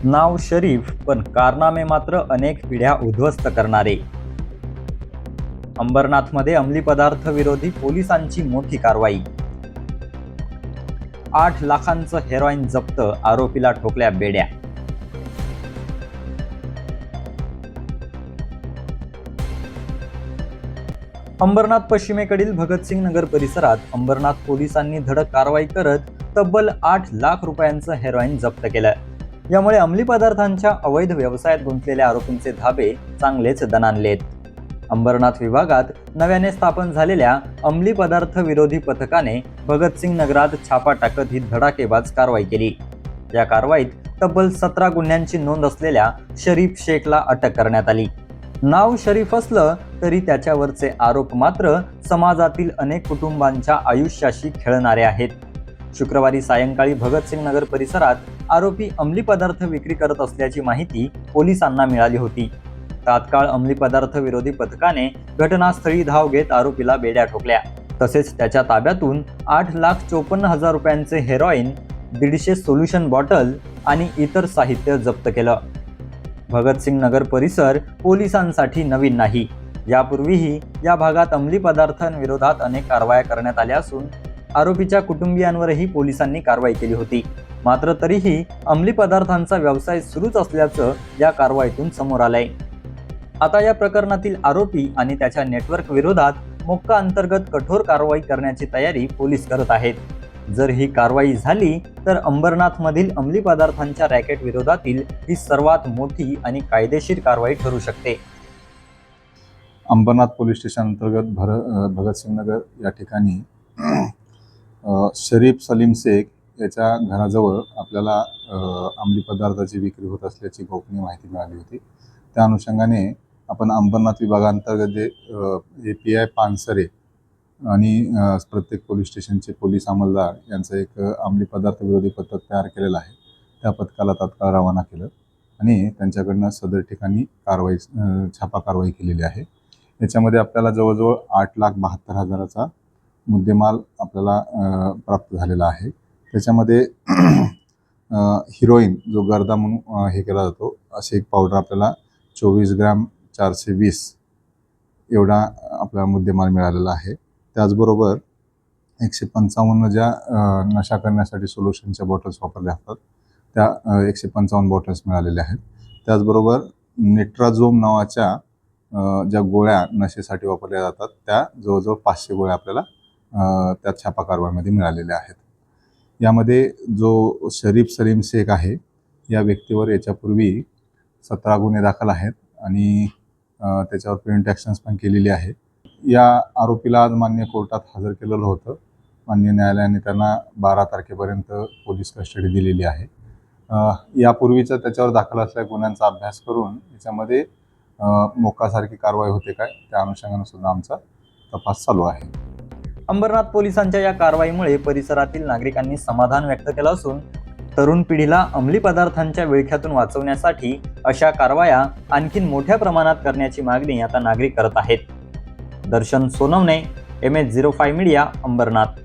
नाव शरीफ पण कारनामे मात्र अनेक पिढ्या उद्ध्वस्त करणारे. अंबरनाथमध्ये अंमली पदार्थ विरोधी पोलिसांची मोठी कारवाई. 8 लाखांचं हेरॉईन जप्त, आरोपीला ठोकल्या बेड्या. अंबरनाथ पश्चिमेकडील भगतसिंग नगर परिसरात अंबरनाथ पोलिसांनी धडक कारवाई करत तब्बल 8 लाख रुपयांचं हेरॉईन जप्त केलं. यामुळे अंमली पदार्थांच्या अवैध व्यवसायात गुंतलेल्या आरोपींचे धाबे चांगलेच दणाणलेत. अंबरनाथ विभागात नव्याने स्थापन झालेल्या अंमली पदार्थ विरोधी पथकाने भगतसिंग नगरात छापा टाकत ही धडाकेबाज कारवाई केली. या कारवाईत तब्बल 17 गुन्ह्यांची नोंद असलेल्या शरीफ शेखला अटक करण्यात आली. नाव शरीफ असलं तरी त्याच्यावरचे आरोप मात्र समाजातील अनेक कुटुंबांच्या आयुष्याशी खेळणारे आहेत. शुक्रवारी सायंकाळी भगतसिंग नगर परिसरात आरोपी अंमली पदार्थ विक्री करत असल्याची माहिती पोलिसांना मिळाली होती. तात्काळ अंमली पदार्थ विरोधी पथकाने घटनास्थळी धाव घेत आरोपीला बेड्या ठोकल्या. तसेच त्याच्या ताब्यातून 8,54,000 रुपयांचे हेरॉईन, 150 सोल्युशन बॉटल आणि इतर साहित्य जप्त केलं. भगतसिंग नगर परिसर पोलिसांसाठी नवीन नाही. यापूर्वीही या भागात अंमली पदार्थांविरोधात अनेक कारवाया करण्यात आल्या असून आरोपीच्या कुटुंबियांवरही पोलिसांनी कारवाई केली होती. मात्र तरीही अंमली पदार्थांचा व्यवसाय सुरूच असल्याचं या कारवाईतून समोर आलंय. आता या प्रकरणातील आरोपी आणि त्याच्या नेटवर्क विरोधात मोक्का अंतर्गत कठोर कारवाई करण्याची तयारी पोलीस करत आहेत. जर ही कारवाई झाली तर अंबरनाथमधील अंमली पदार्थांच्या रॅकेट विरोधातील ही सर्वात मोठी आणि कायदेशीर कारवाई ठरू शकते. अंबरनाथ पोलीस स्टेशन अंतर्गत भगतसिंग नगर या ठिकाणी शरीफ सलीम शेख याच्या घराजवळ आपल्याला अंमली पदार्थाची विक्री होत असल्याची गोपनीय माहिती मिळाली होती. त्या अनुषंगाने आपण अंबरनाथ विभागांतर्गत जे API पानसरे आणि प्रत्येक पोलीस स्टेशनचे पोलीस अंमलदार यांचं एक अंमली पदार्थ विरोधी पथक तयार केलेलं आहे. त्या पथकाला तात्काळ रवाना केलं आणि त्यांच्याकडनं सदर ठिकाणी छापा कारवाई केलेली आहे. याच्यामध्ये आपल्याला जवळजवळ 8,72,000चा मुद्देमाल आपल्याला प्राप्त झालेला आहे. त्याच्यामध्ये हिरोईन जो गर्दा म्हणून हे केला जातो असे एक पावडर आपल्याला 24 ग्रॅम 420 एवढा आपला मुद्देमाल मिळालेला आहे. त्याचबरोबर 155 ज्या नशा करण्यासाठी सोल्युशनच्या बॉटल्स वापरल्या जातात त्या 155 बॉटल्स मिळालेल्या आहेत. त्याचबरोबर नेट्राझोम नावाच्या ज्या गोळ्या नशेसाठी वापरल्या जातात त्या जवळजवळ 500 गोळ्या आपल्याला त्या छापा कारवाईमध्ये मिळालेल्या आहेत. यामध्ये जो शरीफ सलीम शेख आहे या व्यक्तीवर याच्यापूर्वी 17 गुन्हे दाखल आहेत आणि त्याच्यावर प्रिव्हेंट ॲक्शन्स पण केलेली आहे. या आरोपीला आज मान्य कोर्टात हजर केलेलं होतं. मान्य न्यायालयाने त्यांना 12 तारखेपर्यंत पोलीस कस्टडी दिलेली आहे. यापूर्वीचा त्याच्यावर दाखल असलेल्या गुन्ह्यांचा अभ्यास करून याच्यामध्ये मोक्कासारखी कारवाई होते काय त्या अनुषंगाने सुद्धा आमचा तपास चालू आहे. अंबरनाथ पोलिसांच्या या कारवाईमुळे परिसरातील नागरिकांनी समाधान व्यक्त केलं असून तरुण पिढीला अंमली पदार्थांच्या विळख्यातून वाचवण्यासाठी अशा कारवाया आणखीन मोठ्या प्रमाणात करण्याची मागणी आता नागरिक करत आहेत. दर्शन सोनवणे, MS05 मीडिया, अंबरनाथ.